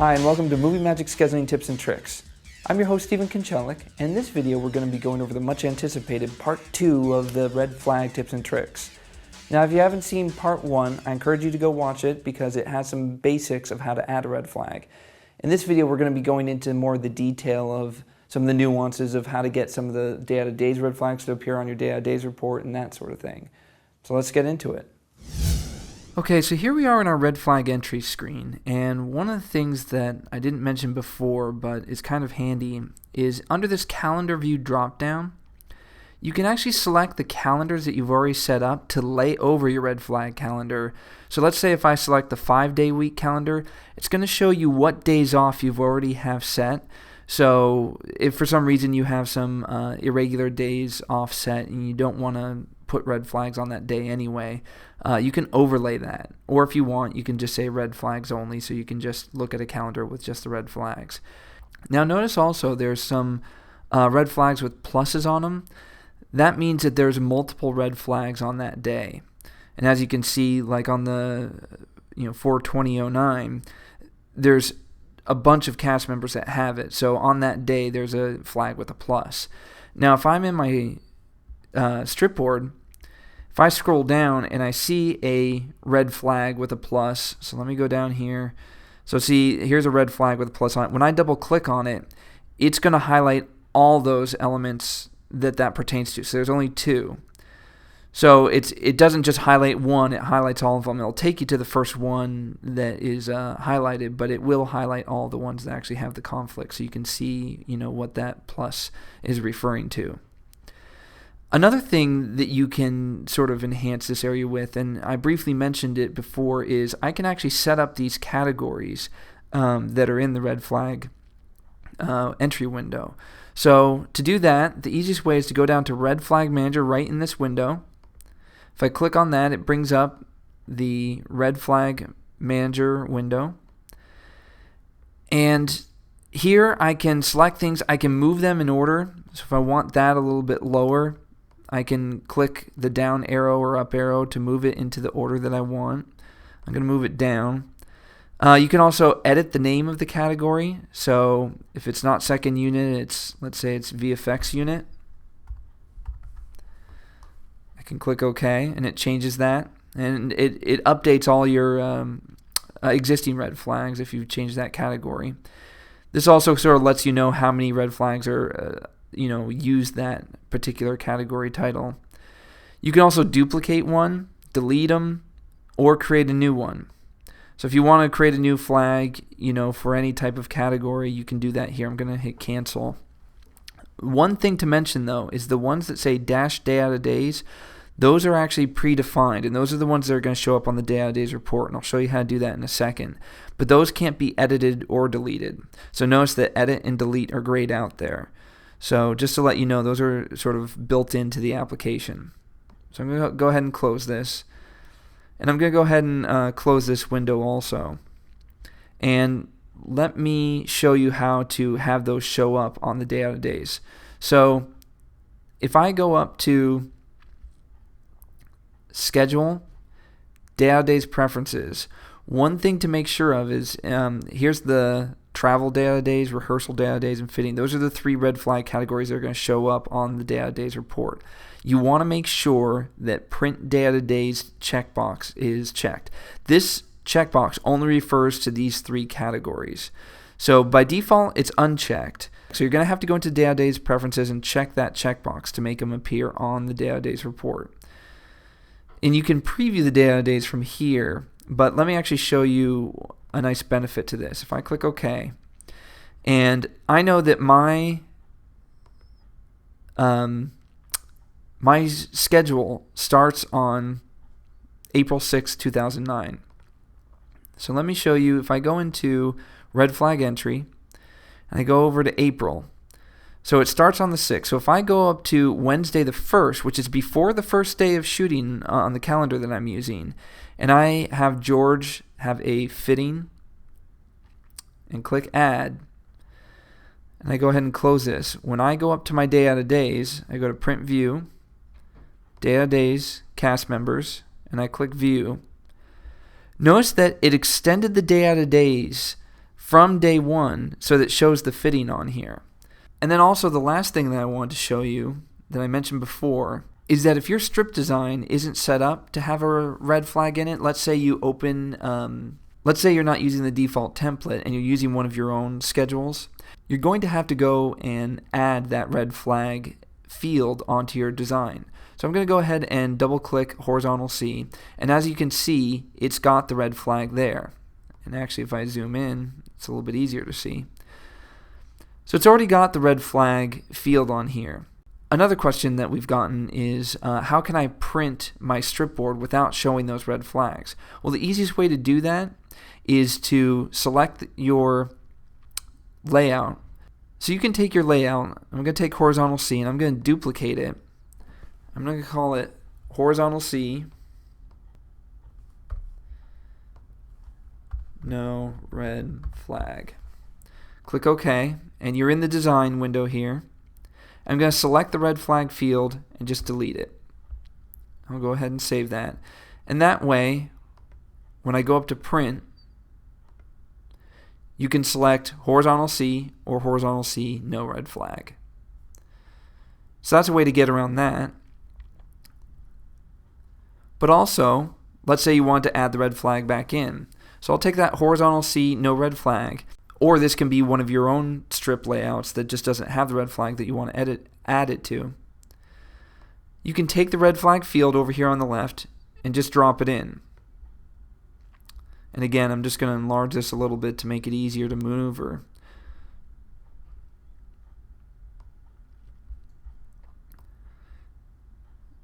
Hi, and welcome to Movie Magic Scheduling Tips and Tricks. I'm your host, Stephen Kinchelik, and in this video we're going to be going over the much anticipated Part 2 of the red flag tips and tricks. Now, if you haven't seen Part 1, I encourage you to go watch it because it has some basics of how to add a red flag. In this video we're going to be going into more of the detail of some of the nuances of how to get some of the day-out-of-days red flags to appear on your day-out-of-days report and that sort of thing. So let's get into it. Okay, so here we are in our red flag entry screen, and one of the things that I didn't mention before but is kind of handy is under this calendar view drop-down, you can actually select the calendars that you've already set up to lay over your red flag calendar. So let's say if I select the 5-day week calendar, it's going to show you what days off you've already have set. So if for some reason you have some irregular days offset and you don't want to put red flags on that day anyway, you can overlay that. Or if you want, you can just say red flags only, so you can just look at a calendar with just the red flags. Now notice also there's some red flags with pluses on them. That means that there's multiple red flags on that day. And as you can see, like on the 4/20/09, there's a bunch of cast members that have it. So on that day, there's a flag with a plus. Now, if I'm in my strip board, if I scroll down and I see a red flag with a plus, so let me go down here. So see, here's a red flag with a plus on it. When I double click on it, it's going to highlight all those elements that pertains to. So there's only 2. So it doesn't just highlight one, it highlights all of them. It'll take you to the first one that is highlighted, but it will highlight all the ones that actually have the conflict, so you can see what that plus is referring to. Another thing that you can sort of enhance this area with, and I briefly mentioned it before, is I can actually set up these categories that are in the red flag entry window. So to do that, the easiest way is to go down to Red Flag Manager right in this window. If I click on that, it brings up the Red Flag Manager window. And here I can select things. I can move them in order. So if I want that a little bit lower, I can click the down arrow or up arrow to move it into the order that I want. I'm going to move it down. You can also edit the name of the category. So if it's not second unit, let's say it's VFX unit. I can click OK, and it changes that. And it updates all your existing red flags if you change that category. This also sort of lets you know how many red flags are use that particular category title. You can also duplicate one, delete them, or create a new one. So if you want to create a new flag, for any type of category, you can do that here. I'm going to hit cancel. One thing to mention though is the ones that say dash day out of days, those are actually predefined, and those are the ones that are going to show up on the day out of days report, and I'll show you how to do that in a second. But those can't be edited or deleted. So notice that edit and delete are grayed out there. So just to let you know, those are sort of built into the application. So I'm going to go ahead and close this. And I'm going to go ahead and close this window also. And let me show you how to have those show up on the day out of days. So if I go up to Schedule, Day out of days preferences, one thing to make sure of is here's the travel day out of days, rehearsal day out of days, and fitting. Those are the 3 red flag categories that are going to show up on the day out of days report. You want to make sure that print day out of days checkbox is checked. This checkbox only refers to these 3 categories. So by default, it's unchecked. So you're going to have to go into day out of days preferences and check that checkbox to make them appear on the day out of days report. And you can preview the day out of days from here, but let me actually show you a nice benefit to this. If I click OK, and I know that my schedule starts on April 6, 2009. So let me show you, if I go into red flag entry and I go over to April, so it starts on the 6th. So if I go up to Wednesday the 1st, which is before the first day of shooting on the calendar that I'm using, and I have George have a fitting and click add, and I go ahead and close this. When I go up to my day out of days, I go to print view, day out of days, cast members, and I click view. Notice that it extended the day out of days from day one so that it shows the fitting on here. And then also the last thing that I wanted to show you that I mentioned before is that if your strip design isn't set up to have a red flag in it, let's say you open, let's say you're not using the default template and you're using one of your own schedules, you're going to have to go and add that red flag field onto your design. So I'm going to go ahead and double click horizontal C, and as you can see, it's got the red flag there. And actually, if I zoom in, it's a little bit easier to see. So it's already got the red flag field on here. Another question that we've gotten is how can I print my strip board without showing those red flags? Well, the easiest way to do that is to select your layout. So you can take your layout, I'm going to take horizontal C and I'm going to duplicate it. I'm going to call it horizontal C, no red flag. Click OK, and you're in the design window here. I'm going to select the red flag field and just delete it. I'll go ahead and save that. And that way, when I go up to print, you can select horizontal C or horizontal C, no red flag. So that's a way to get around that. But also, let's say you want to add the red flag back in. So I'll take that horizontal C, no red flag, or this can be one of your own strip layouts that just doesn't have the red flag that you want to add it to. You can take the red flag field over here on the left and just drop it in. And again, I'm just going to enlarge this a little bit to make it easier to maneuver.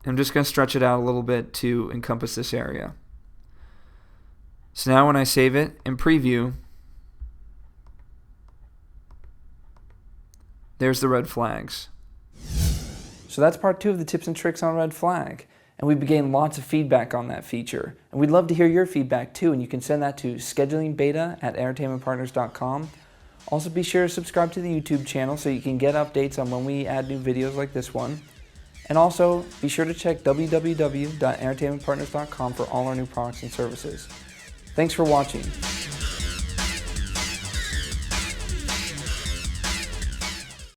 I'm just going to stretch it out a little bit to encompass this area. So now when I save it and preview, there's the red flags. So that's part 2 of the tips and tricks on red flag. And we've been getting lots of feedback on that feature. And we'd love to hear your feedback too, and you can send that to schedulingbeta@entertainmentpartners.com. Also be sure to subscribe to the YouTube channel so you can get updates on when we add new videos like this one. And also, be sure to check www.entertainmentpartners.com for all our new products and services. Thanks for watching.